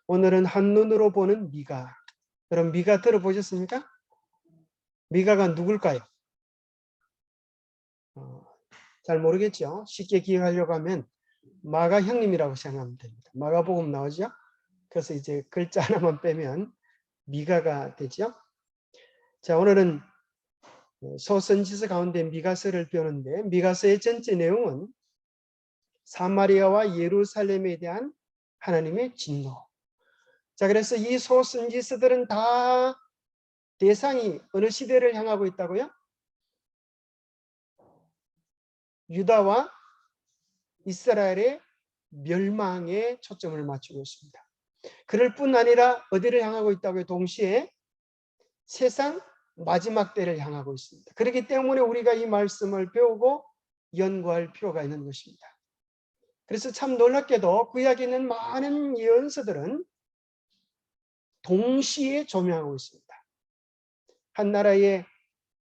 오늘은 한눈으로 보는 미가. 여러분 미가 들어보셨습니까? 미가가 누굴까요? 잘 모르겠죠. 쉽게 기억하려고 하면 마가 형님이라고 생각하면 됩니다. 마가복음 나오죠. 그래서 이제 글자 하나만 빼면 미가가 되죠. 자, 오늘은 소선지서 가운데 미가서를 배우는데 미가서의 전체 내용은 사마리아와 예루살렘에 대한 하나님의 진노. 자, 그래서 이 소선지서들은 다 대상이 어느 시대를 향하고 있다고요? 유다와 이스라엘의 멸망에 초점을 맞추고 있습니다. 그럴 뿐 아니라 어디를 향하고 있다고요? 동시에 세상 마지막 때를 향하고 있습니다. 그렇기 때문에 우리가 이 말씀을 배우고 연구할 필요가 있는 것입니다. 그래서 참 놀랍게도 구약에 있는 많은 예언서들은 동시에 조명하고 있습니다. 한 나라의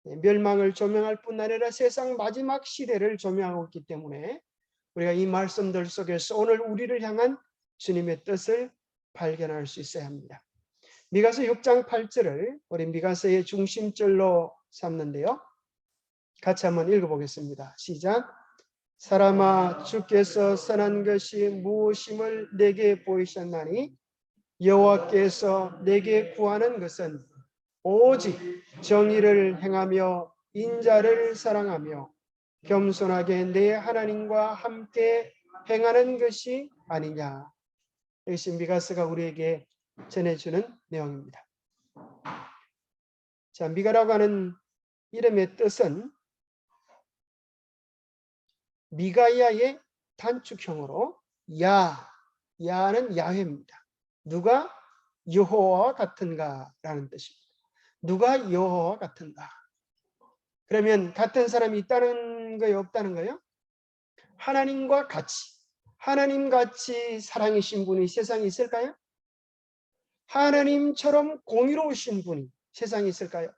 멸망을 조명할 뿐 아니라 세상 마지막 시대를 조명하고 있기 때문에 우리가 이 말씀들 속에서 오늘 우리를 향한 주님의 뜻을 발견할 수 있어야 합니다. 미가서 6장 8절을 우리 미가서의 중심절로 삼는데요. 같이 한번 읽어보겠습니다. 시작. 사람아, 주께서 선한 것이 무엇임을 내게 보이셨나니 여호와께서 내게 구하는 것은 오직 정의를 행하며 인자를 사랑하며 겸손하게 내 하나님과 함께 행하는 것이 아니냐. 이것이 미가서가 우리에게 전해주는 내용입니다. 자, 미가라고 하는 이름의 뜻은 미가야의 단축형으로 야는 야훼입니다. 누가 여호와와 같은가라는 뜻입니다. 누가 여호와와 같은가? 그러면 같은 사람이 있다는 거예요, 없다는 거예요? 하나님과 같이, 하나님같이 사랑이신 분이 세상에 있을까요? 하나님처럼 공의로우신 분이 세상에 있을까요?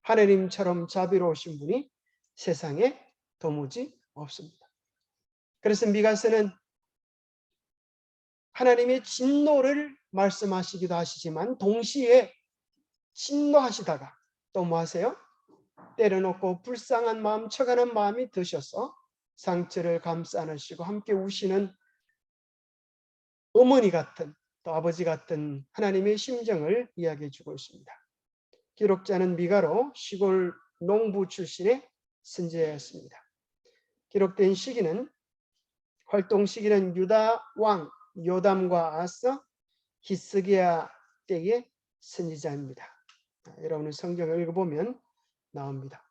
하나님처럼 자비로우신 분이 세상에 도무지 없습니다. 그래서 미가서는 하나님의 진노를 말씀하시기도 하시지만 동시에 진노하시다가 또 뭐 하세요? 때려놓고 불쌍한 마음, 처가는 마음이 드셔서 상처를 감싸 안으시고 함께 우시는 어머니 같은 또 아버지 같은 하나님의 심정을 이야기해 주고 있습니다. 기록자는 미가로 시골 농부 출신의 선지자였습니다. 기록된 시기는 활동 시기는 유다 왕 요담과 아서 히스기야 때의 선지자입니다. 여러분은 성경을 읽어보면 나옵니다.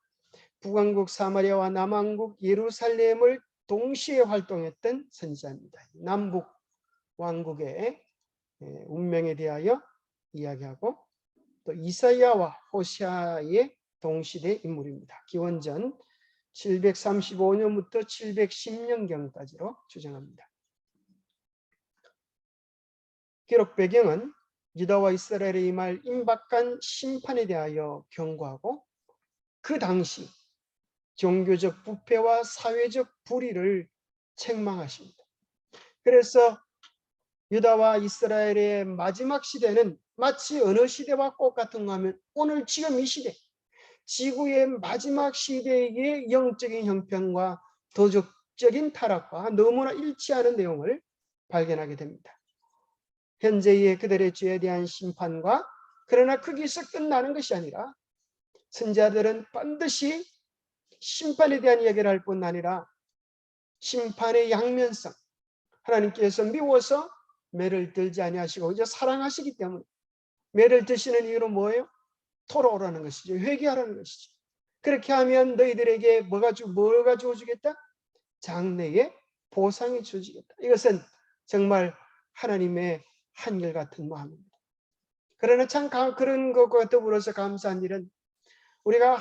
북왕국 사마리아와 남왕국 예루살렘을 동시에 활동했던 선지자입니다. 남북 왕국의 운명에 대하여 이야기하고 또 이사야와 호시아의 동시대 인물입니다. 기원전 735년부터 710년경까지로 추정합니다. 기록 배경은 유다와 이스라엘에 임할 임박한 심판에 대하여 경고하고 그 당시 종교적 부패와 사회적 불의를 책망하십니다. 그래서 유다와 이스라엘의 마지막 시대는 마치 어느 시대와 똑같은가 하면 오늘 지금 이 시대, 지구의 마지막 시대의 영적인 형편과 도덕적인 타락과 너무나 일치하는 내용을 발견하게 됩니다. 현재의 그들의 죄에 대한 심판과 그러나 거기서 끝나는 것이 아니라 선지자들은 반드시 심판에 대한 이야기를 할 뿐 아니라 심판의 양면성, 하나님께서 미워서 매를 들지 아니하시고 이제 사랑하시기 때문에 매를 드시는 이유는 뭐예요? 돌아오라는 것이죠. 회개하라는 것이죠. 그렇게 하면 너희들에게 뭐가 주어지겠다? 장래의 보상이 주어지겠다. 이것은 정말 하나님의 한결같은 마음입니다. 그러나 참 그런 것과 더불어서 감사한 일은 우리가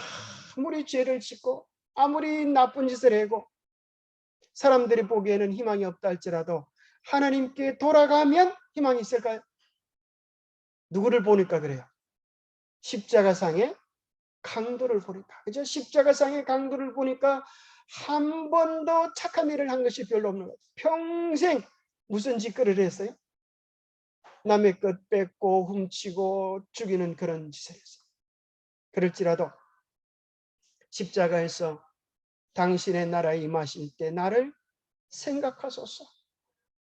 아무리 죄를 짓고 아무리 나쁜 짓을 하고 사람들이 보기에는 희망이 없다 할지라도 하나님께 돌아가면 희망이 있을까요? 누구를 보니까 그래요? 십자가상의 강도를 보니까. 그죠? 십자가상의 강도를 보니까 한 번도 착한 일을 한 것이 별로 없는 거죠. 평생 무슨 짓거리를 했어요? 남의 것 뺏고 훔치고 죽이는 그런 짓을 했어요. 그럴지라도 십자가에서 당신의 나라에 임하실 때 나를 생각하소서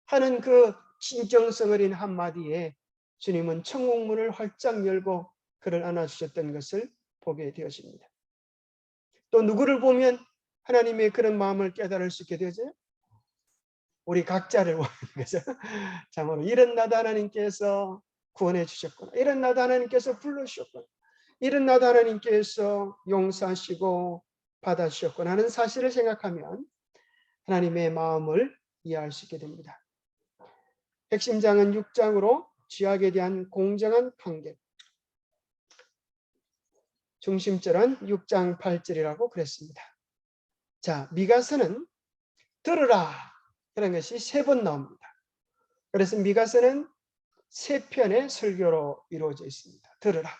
하는 그 진정성 어린 한마디에 주님은 천국문을 활짝 열고 그를 안아주셨던 것을 보게 되어집니다. 또 누구를 보면 하나님의 그런 마음을 깨달을 수 있게 되어져요? 우리 각자를 보는 거죠. 참으로 이런 나도 하나님께서 구원해 주셨구나. 이런 나도 하나님께서 불러주셨구나. 이런 나도 하나님께서 용서하시고 받아주셨구나 하는 사실을 생각하면 하나님의 마음을 이해할 수 있게 됩니다. 핵심장은 6장으로 죄악에 대한 공정한 판결. 중심절은 6장 8절이라고 그랬습니다. 자, 미가서는 들으라 그런 것이 3번 나옵니다. 그래서 미가서는 3편의 설교로 이루어져 있습니다. 들으라.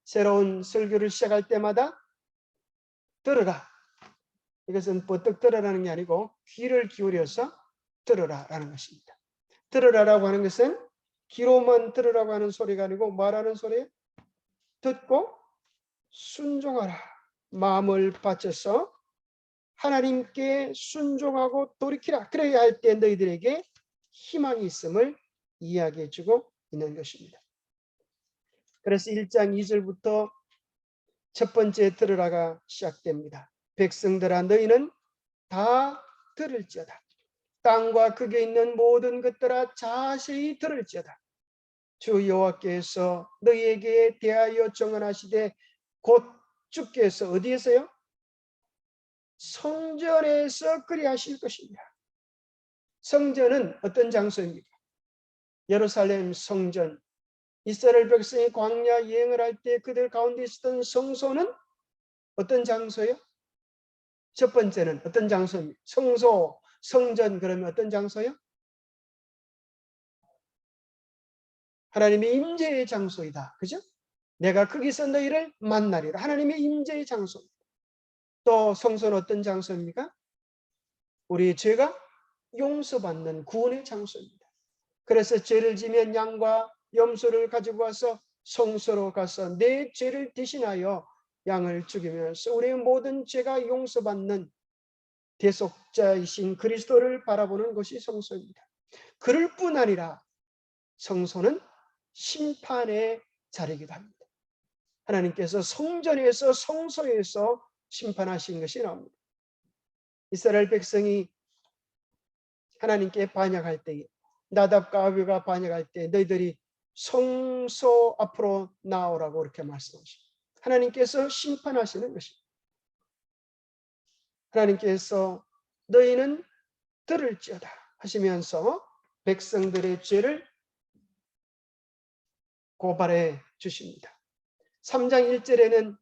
새로운 설교를 시작할 때마다 들으라. 이것은 버뜩 들으라는 게 아니고 귀를 기울여서 들으라라는 것입니다. 들으라라고 하는 것은 귀로만 들으라고 하는 소리가 아니고 말하는 소리에 듣고 순종하라. 마음을 바쳐서 하나님께 순종하고 돌이키라. 그래야 할 때 너희들에게 희망이 있음을 이야기해 주고 있는 것입니다. 그래서 1장 2절부터 첫 번째 들으라가 시작됩니다. 백성들아 너희는 다 들을지어다. 땅과 극에 있는 모든 것들아 자세히 들을지어다. 주 여호와께서 너희에게 대하여 정언하시되 곧 주께서 어디에서요? 성전에서 그리하실 것입니다. 성전은 어떤 장소입니까? 예루살렘 성전. 이스라엘 백성이 광야 여행을 할 때 그들 가운데 있었던 성소는 어떤 장소예요? 첫 번째는 어떤 장소입니까? 성소, 성전 그러면 어떤 장소예요? 하나님의 임재의 장소이다. 그죠? 내가 거기서 너희를 만나리라. 하나님의 임재의 장소. 또 성소는 어떤 장소입니까? 우리의 죄가 용서받는 구원의 장소입니다. 그래서 죄를 지면 양과 염소를 가지고 와서 성소로 가서 내 죄를 대신하여 양을 죽이면서 우리의 모든 죄가 용서받는 대속자이신 그리스도를 바라보는 것이 성소입니다. 그럴 뿐 아니라 성소는 심판의 자리이기도 합니다. 하나님께서 성전에서 성소에서 심판하신 것이 나옵니다. 이스라엘 백성이 하나님께 반역할 때에 나답과 아비가 반역할 때 너희들이 성소 앞으로 나오라고 이렇게 말씀하십니다. 하나님께서 심판하시는 것입니다. 하나님께서 너희는 들을지어다 하시면서 백성들의 죄를 고발해 주십니다. 3장 1절에는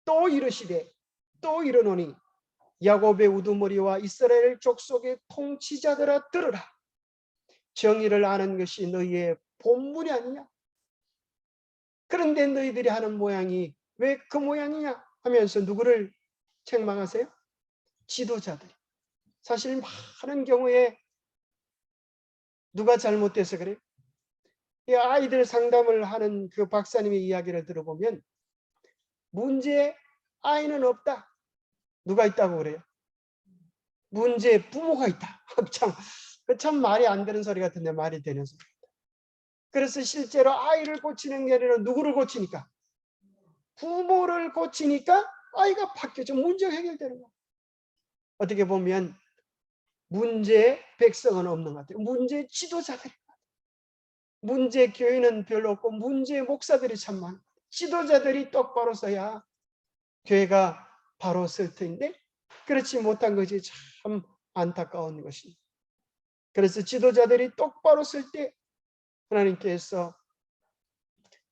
또 이르시되 또 이르노니 야곱의 우두머리와 이스라엘 족속의 통치자들아 들으라. 정의를 아는 것이 너희의 본분이 아니냐. 그런데 너희들이 하는 모양이 왜 그 모양이냐 하면서 누구를 책망하세요? 지도자들. 사실 많은 경우에 누가 잘못돼서 그래요? 이 아이들 상담을 하는 그 박사님의 이야기를 들어보면 문제에 아이는 없다. 누가 있다고 그래요? 문제에 부모가 있다. 참 말이 안 되는 소리 같은데 말이 되는 소리입니다. 그래서 실제로 아이를 고치는 게 아니라 누구를 고치니까? 부모를 고치니까 아이가 바뀌어져 문제가 해결되는 거예요. 어떻게 보면 문제의 백성은 없는 것 같아요. 문제의 지도자들이 문제 교회는 별로 없고 문제의 목사들이 참 많아요. 지도자들이 똑바로 서야 교회가 바로 설 텐데 그렇지 못한 것이 참 안타까운 것입니다. 그래서 지도자들이 똑바로 설 때 하나님께서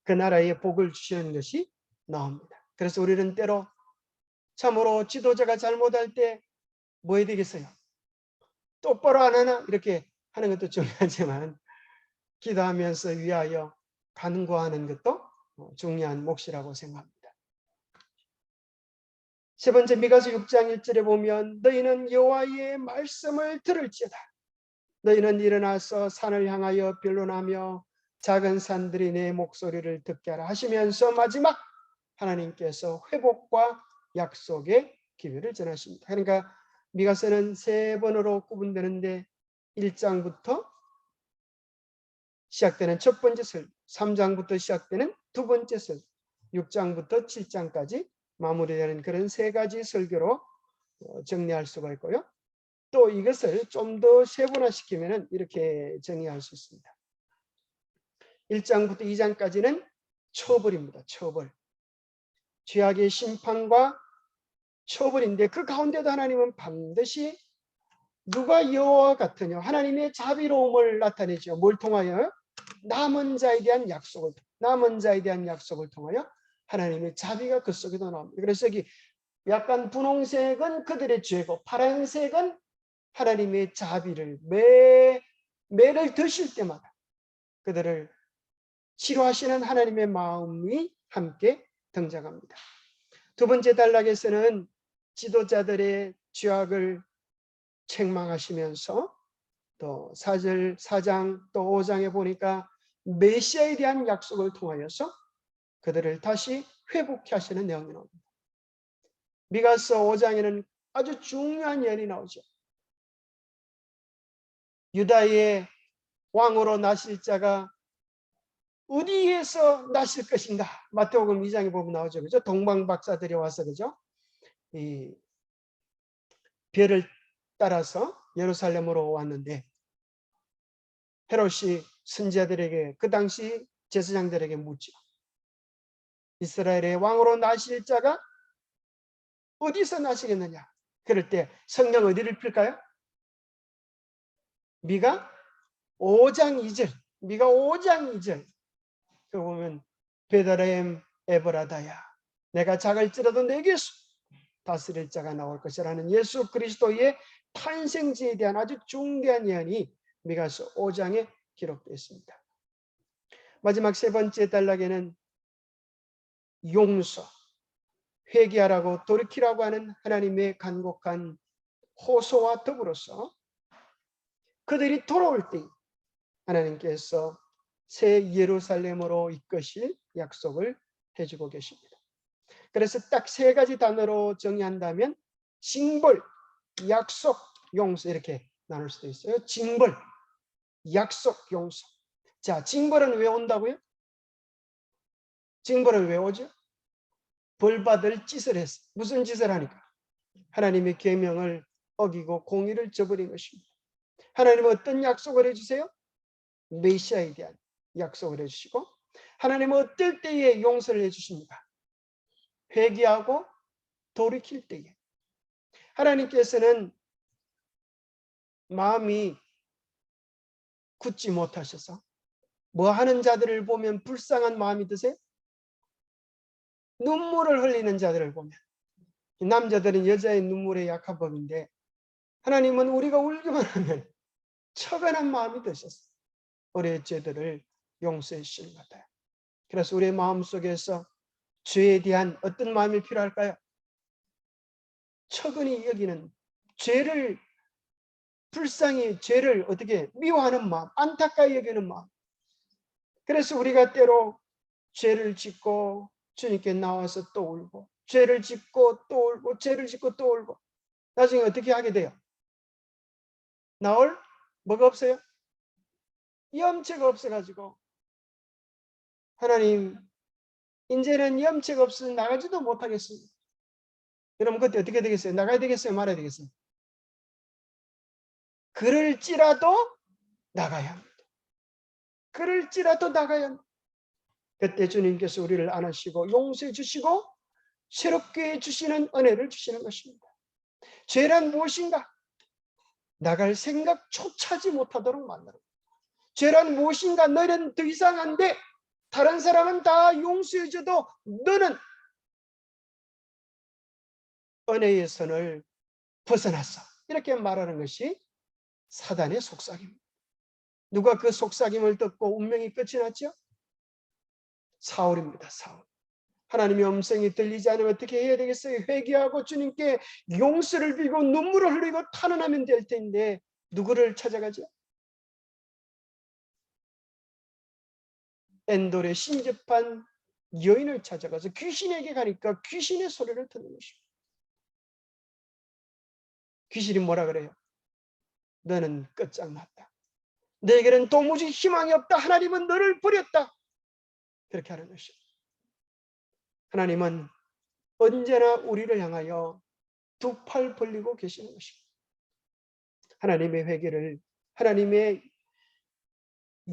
그 나라에 복을 주시는 것이 나옵니다. 그래서 우리는 때로 참으로 지도자가 잘못할 때 뭐 해야 되겠어요? 똑바로 안 하나? 이렇게 하는 것도 중요하지만 기도하면서 위하여 간구하는 것도 중요한 몫이라고 생각합니다. 세 번째 미가서 6장 1절에 보면 너희는 여호와의 말씀을 들을지어다. 너희는 일어나서 산을 향하여 변론하며 작은 산들이 내 목소리를 듣게 하라 하시면서 마지막 하나님께서 회복과 약속의 기회를 전하십니다. 그러니까 미가서는 3번으로 구분되는데 1장부터 시작되는 첫 번째 설, 3장부터 시작되는 두 번째 설, 6장부터 7장까지 마무리되는 그런 3가지 설교로 정리할 수가 있고요. 또 이것을 좀 더 세분화시키면 이렇게 정리할 수 있습니다. 1장부터 2장까지는 처벌입니다. 처벌. 죄악의 심판과 처벌인데 그 가운데도 하나님은 반드시 누가 여호와 같으냐 하나님의 자비로움을 나타내죠. 뭘 통하여? 남은 자에 대한 약속을 통하여 하나님의 자비가 그 속에도 나옵니다. 그래서 여기 약간 분홍색은 그들의 죄고 파란색은 하나님의 자비를 매를 드실 때마다 그들을 치료하시는 하나님의 마음이 함께 등장합니다. 두 번째 단락에서는 지도자들의 죄악을 책망하시면서 또 4장 또 5장에 보니까 메시아에 대한 약속을 통하여서 그들을 다시 회복케 하시는 내용이 나옵니다. 미가서 5장에는 아주 중요한 예언이 나오죠. 유다의 왕으로 나실 자가 어디에서 나실 것인가? 마태복음 2장에 보면 나오죠. 그죠? 동방 박사들이 와서 그죠? 이 별을 따라서 예루살렘으로 왔는데 헤롯이 선지자들에게 그 당시 제사장들에게 묻죠. 이스라엘의 왕으로 나실 자가 어디서 나시겠느냐? 그럴 때 성경 어디를 필까요? 미가 5장 2절. 미가 5장 2절. 그 보면 베들레헴 에브라다야 내가 작을지라도 내게서 다스릴 자가 나올 것이라는 예수 그리스도의 탄생지에 대한 아주 중대한 예언이 미가서 5장에 기록되어 있습니다. 마지막 3번째 단락에는 용서, 회개하라고 돌이키라고 하는 하나님의 간곡한 호소와 더불어서 그들이 돌아올 때 하나님께서 새 예루살렘으로 이끄실 약속을 해주고 계십니다. 그래서 딱 3가지 단어로 정의한다면 징벌, 약속, 용서 이렇게 나눌 수도 있어요. 징벌, 약속, 용서. 자, 징벌은 왜 온다고요? 징벌은 왜 오죠? 벌받을 짓을 했어. 무슨 짓을 하니까? 하나님의 계명을 어기고 공의를 저버린 것입니다. 하나님은 어떤 약속을 해주세요? 메시아에 대한 약속을 해주시고 하나님은 어떨 때에 용서를 해주십니까? 회개하고 돌이킬 때에. 하나님께서는 마음이 굳지 못하셔서 뭐 하는 자들을 보면 불쌍한 마음이 드세요? 눈물을 흘리는 자들을 보면 남자들은 여자의 눈물에 약한 법인데 하나님은 우리가 울기만 하면 처근한 마음이 드셔서 우리의 죄들을 용서해 주시는 것 같아요. 그래서 우리의 마음속에서 죄에 대한 어떤 마음이 필요할까요? 처근히 여기는 죄를 불쌍히 죄를 어떻게 미워하는 마음, 안타까이 여기는 마음. 그래서 우리가 때로 죄를 짓고 주님께 나와서 또 울고 죄를 짓고 또 울고 죄를 짓고 또 울고 나중에 어떻게 하게 돼요? 나올 뭐가 없어요? 염치가 없어가지고 하나님 이제는 염치가 없어서 나가지도 못하겠습니다. 여러분 그때 어떻게 되겠어요? 나가야 되겠어요? 말아야 되겠어요? 그럴지라도 나가야 합니다. 그럴지라도 나가야 합니다. 그때 주님께서 우리를 안으시고 용서해 주시고 새롭게 주시는 은혜를 주시는 것입니다. 죄란 무엇인가? 나갈 생각조차 하지 못하도록 만들어. 죄란 무엇인가? 너는 더 이상한데 다른 사람은 다 용서해줘도 너는 은혜의 선을 벗어났어. 이렇게 말하는 것이 사단의 속삭임입니다. 누가 그 속삭임을 듣고 운명이 끝이 났죠? 사울입니다. 사울. 하나님의 음성이 들리지 않으면 어떻게 해야 되겠어요? 회개하고 주님께 용서를 빌고 눈물을 흘리고 탄원하면 될 텐데 누구를 찾아가죠? 엔돌의 신접한 여인을 찾아가서 귀신에게 가니까 귀신의 소리를 듣는 것입니다. 귀신이 뭐라 그래요? 너는 끝장났다. 너에게는 도무지 희망이 없다. 하나님은 너를 버렸다. 그렇게 하는 것입니다. 하나님은 언제나 우리를 향하여 두 팔 벌리고 계시는 것입니다. 하나님의 회개를, 하나님의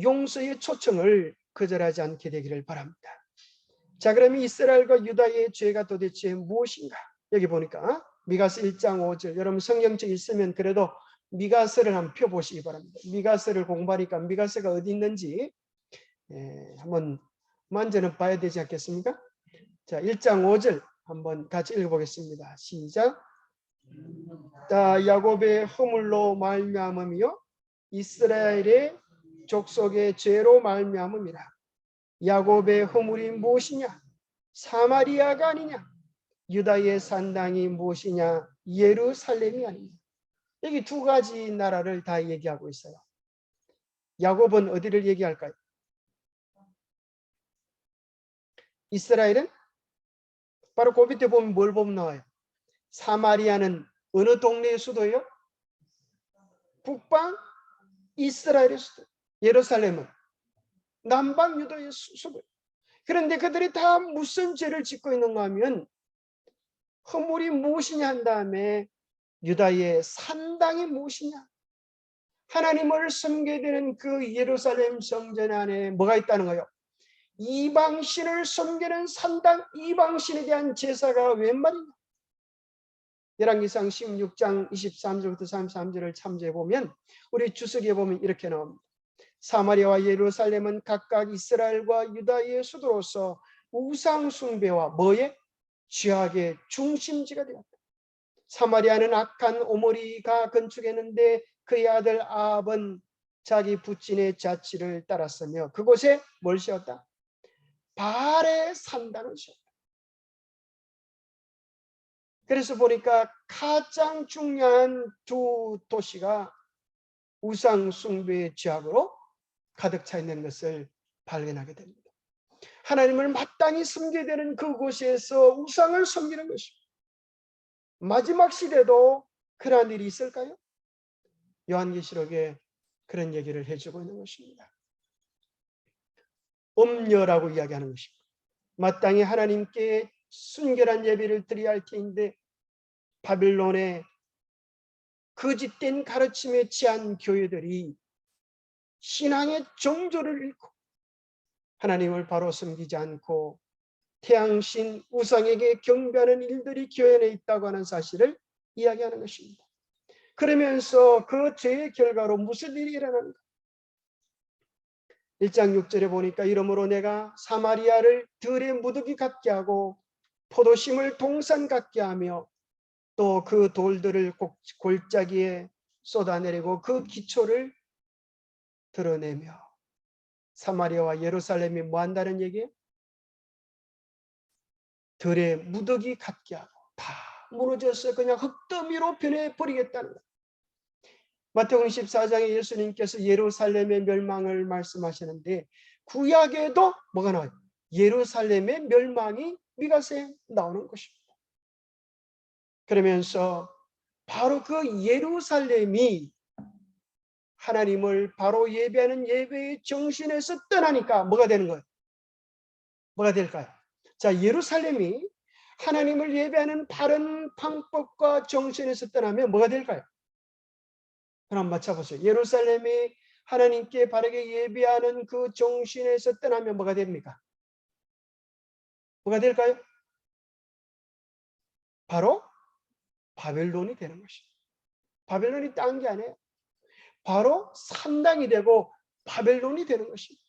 용서의 초청을 거절하지 않게 되기를 바랍니다. 자, 그러면 이스라엘과 유다의 죄가 도대체 무엇인가? 여기 보니까 미가서 1장 5절, 여러분 성경책 있으면 그래도 미가서를 한번 펴보시기 바랍니다. 미가서를 공부하니까 미가서가 어디 있는지 한번 만져는 봐야 되지 않겠습니까? 자, 1장 5절 한번 같이 읽어보겠습니다. 시작. 다 야곱의 허물로 말미암음이요 이스라엘의 족속의 죄로 말미암음이라. 야곱의 허물이 무엇이냐? 사마리아가 아니냐? 유다의 산당이 무엇이냐? 예루살렘이 아니냐? 여기 두 가지 나라를 다 얘기하고 있어요. 야곱은 어디를 얘기할까요? 이스라엘은 바로 그 밑에 보면 뭘 보면 나와요? 사마리아는 어느 동네의 수도예요? 북방 이스라엘의 수도. 예루살렘은 남방 유다의 수도. 그런데 그들이 다 무슨 죄를 짓고 있는가 하면 허물이 무엇이냐 한 다음에 유다의 산당이 무엇이냐? 하나님을 섬겨야 되는 그 예루살렘 성전 안에 뭐가 있다는 거예요? 이방신을 섬기는 산당, 이방신에 대한 제사가 웬 말이냐? 열왕기상 16장 23절부터 33절을 참조해 보면 우리 주석에 보면 이렇게 나옵니다. 사마리아와 예루살렘은 각각 이스라엘과 유다의 수도로서 우상 숭배와 뭐의? 죄악의 중심지가 되었다. 사마리아는 악한 오므리가 건축했는데 그의 아들 아합은 자기 부친의 자취를 따랐으며 그곳에 뭘 세웠다? 바알의 산당을 세웠다. 그래서 보니까 가장 중요한 두 도시가 우상 숭배의 죄악으로 가득 차 있는 것을 발견하게 됩니다. 하나님을 마땅히 섬겨야 되는 그곳에서 우상을 섬기는 것입니다. 마지막 시대도 그러한 일이 있을까요? 요한계시록에 그런 얘기를 해주고 있는 것입니다. 음녀라고 이야기하는 것입니다. 마땅히 하나님께 순결한 예배를 드려야 할 터인데 바빌론의 거짓된 가르침에 취한 교회들이 신앙의 정조를 잃고 하나님을 바로 섬기지 않고 태양신 우상에게 경배하는 일들이 교회 안에 있다고 하는 사실을 이야기하는 것입니다. 그러면서 그 죄의 결과로 무슨 일이 일어납니까? 1장 6절에 보니까 이러므로 내가 사마리아를 들의 무더기 같게 하고 포도심을 동산 같게 하며 또 그 돌들을 골짜기에 쏟아내리고 그 기초를 드러내며. 사마리아와 예루살렘이 뭐 한다는 얘기예요? 들의 무더기 같게 하고 다 무너져서 그냥 흙더미로 변해버리겠다는 거예요. 마태복음 14장에 예수님께서 예루살렘의 멸망을 말씀하시는데 구약에도 뭐가 나와요? 예루살렘의 멸망이 미가서에 나오는 것입니다. 그러면서 바로 그 예루살렘이 하나님을 바로 예배하는 예배의 정신에서 떠나니까 뭐가 되는 거예요? 뭐가 될까요? 자, 예루살렘이 하나님을 예배하는 바른 방법과 정신에서 떠나면 뭐가 될까요? 그럼 맞춰보세요. 예루살렘이 하나님께 바르게 예배하는 그 정신에서 떠나면 뭐가 됩니까? 뭐가 될까요? 바로 바벨론이 되는 것입니다. 바벨론이 딴 게 아니에요. 바로 산당이 되고 바벨론이 되는 것입니다.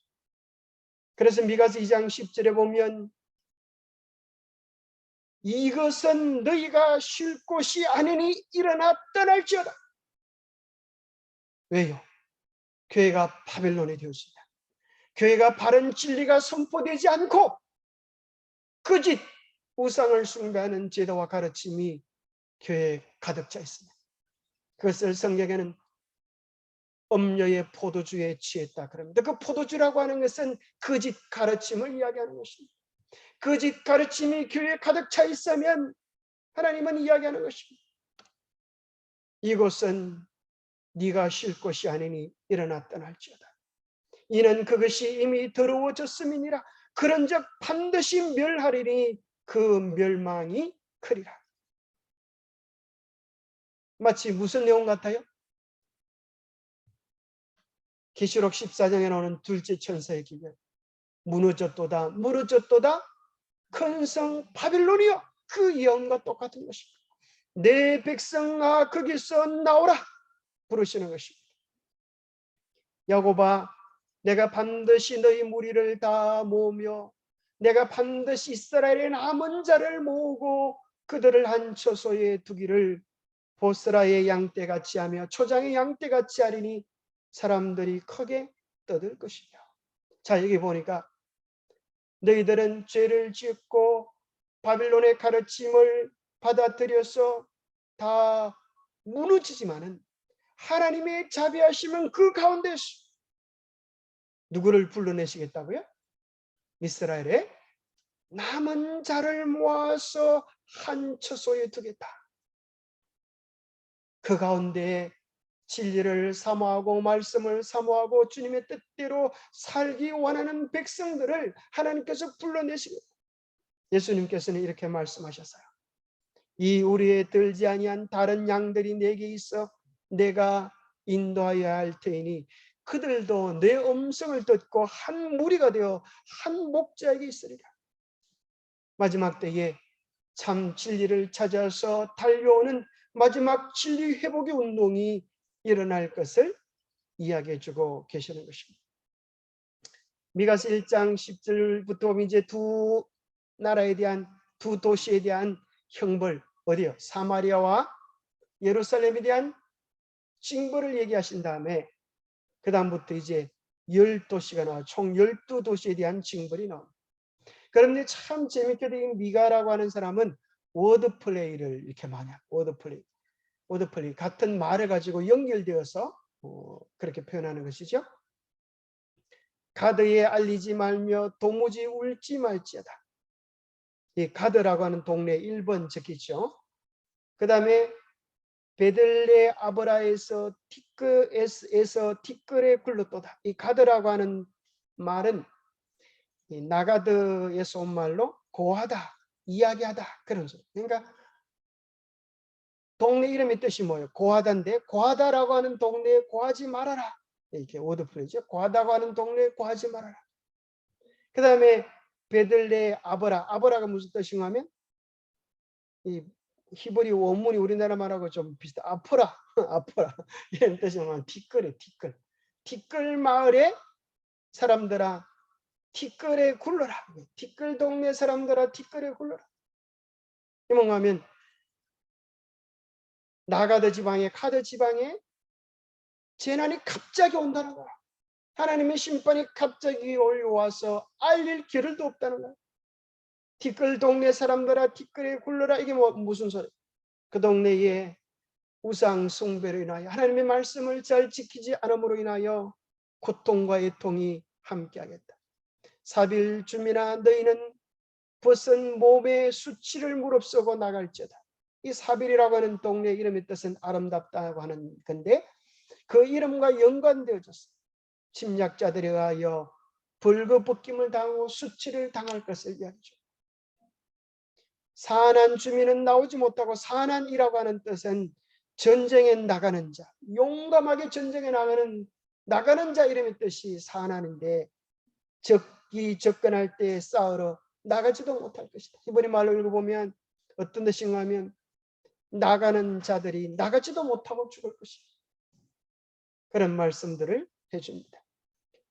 그래서 미가서 2장 10절에 보면 이것은 너희가 쉴 곳이 아니니 일어나 떠날지어다. 왜요? 교회가 바벨론이 되었습니다. 교회가 바른 진리가 선포되지 않고 거짓 우상을 숭배하는 제도와 가르침이 교회에 가득 차 있습니다. 그것을 성경에는 음료의 포도주에 취했다 그럽니다. 그 포도주라고 하는 것은 거짓 가르침을 이야기하는 것입니다. 거짓 가르침이 교회에 가득 차 있으면 하나님은 이야기하는 것입니다. 이곳은 네가 쉴 곳이 아니니 일어나 떠날지어다. 이는 그것이 이미 더러워졌음이니라. 그런즉 반드시 멸하리니 그 멸망이 크리라. 마치 무슨 내용 같아요? 계시록 14장에 나오는 둘째 천사의 기별. 무너졌도다 무너졌도다 큰 성 바빌론이여. 그 예언과 똑같은 것입니다. 내 백성아 거기서 나오라 부르시는 것입니다. 야곱아 내가 반드시 너희 무리를 다 모으며 내가 반드시 이스라엘의 남은 자를 모으고 그들을 한 처소에 두기를 보스라의 양떼같이 하며 초장의 양떼같이 하리니 사람들이 크게 떠들 것이냐. 자, 여기 보니까 너희들은 죄를 짓고 바빌론의 가르침을 받아들여서 다 무너지지만은 하나님의 자비하심은 그 가운데서 누구를 불러내시겠다고요? 이스라엘의 남은 자를 모아서 한 처소에 두겠다. 그 가운데 진리를 사모하고 말씀을 사모하고 주님의 뜻대로 살기 원하는 백성들을 하나님께서 불러내시겠다. 예수님께서는 이렇게 말씀하셨어요. 이 우리에 들지 아니한 다른 양들이 내게 있어 내가 인도하여야 할 테이니 그들도 내 음성을 듣고 한 무리가 되어 한 목자에게 있으리라. 마지막 때에 참 진리를 찾아서 달려오는 마지막 진리 회복의 운동이 일어날 것을 이야기해주고 계시는 것입니다. 미가서 1장 10절부터 이제 두 나라에 대한 두 도시에 대한 형벌, 어디요? 사마리아와 예루살렘에 대한 징벌을 얘기하신 다음에 그 다음부터 이제 10도시가 나와 총 12도시에 대한 징벌이 나옵니다. 그런데 참 재밌게도 이 미가라고 하는 사람은 워드플레이를 이렇게 많이 해요. 워드플레이 같은 말을 가지고 연결되어서 그렇게 표현하는 것이죠. 가드에 알리지 말며 도무지 울지 말지어다. 이 가드라고 하는 동네 1번 적히죠. 그 다음에 베들레 아브라에서 티끌에 굴렀도다. 이 가드라고 하는 말은 이 나가드에서 온 말로 고하다, 이야기하다 그런 소리. 그러니까 동네 이름의 뜻이 뭐예요? 고하다인데 고하다라고 하는 동네에 고하지 말아라. 이렇게 워드플레이죠. 고하다고 하는 동네에 고하지 말아라. 그 다음에 베들레 아브라가 무슨 뜻인가 하면 이 히브리 원문이 우리나라 말하고 좀 비슷해. 아프라 이런 뜻이면 티끌 마을의 사람들아 티끌에 굴러라. 티끌 동네 사람들아 티끌에 굴러라. 이 뭔가 하면 나가드 지방에 카드 지방에 재난이 갑자기 온다는 거야. 하나님의 심판이 갑자기 올라와서 알릴 길을도 없다는 거야. 티끌 동네 사람들아 티끌에 굴러라. 이게 무슨 소리? 그 동네에 우상 숭배로 인하여 하나님의 말씀을 잘 지키지 않음으로 인하여 고통과 애통이 함께하겠다. 사빌 주민아 너희는 벗은 몸에 수치를 무릅쓰고 나갈지어다. 이 사빌이라고 하는 동네 이름의 뜻은 아름답다고 하는 건데 그 이름과 연관되어졌어. 침략자들에 의하여 벌거벗김을 당하고 수치를 당할 것을 이야기죠. 사난 주민은 나오지 못하고 사난이라고 하는 뜻은 전쟁에 나가는 자, 용감하게 전쟁에 나가는 자 이름의 뜻이 사난인데 적이 접근할 때 싸우러 나가지도 못할 것이다. 히브리 말로 읽어보면 어떤 뜻인가 하면 나가는 자들이 나가지도 못하고 죽을 것이다. 그런 말씀들을 해줍니다.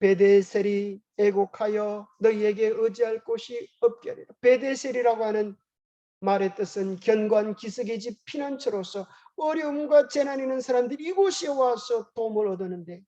베데셀이 애곡하여 너희에게 의지할 곳이 없게 하리라. 베데셀이라고 하는 말의 뜻은 견고한 기슭의 집 피난처로서 어려움과 재난 있는 사람들이 이곳에 와서 도움을 얻었는데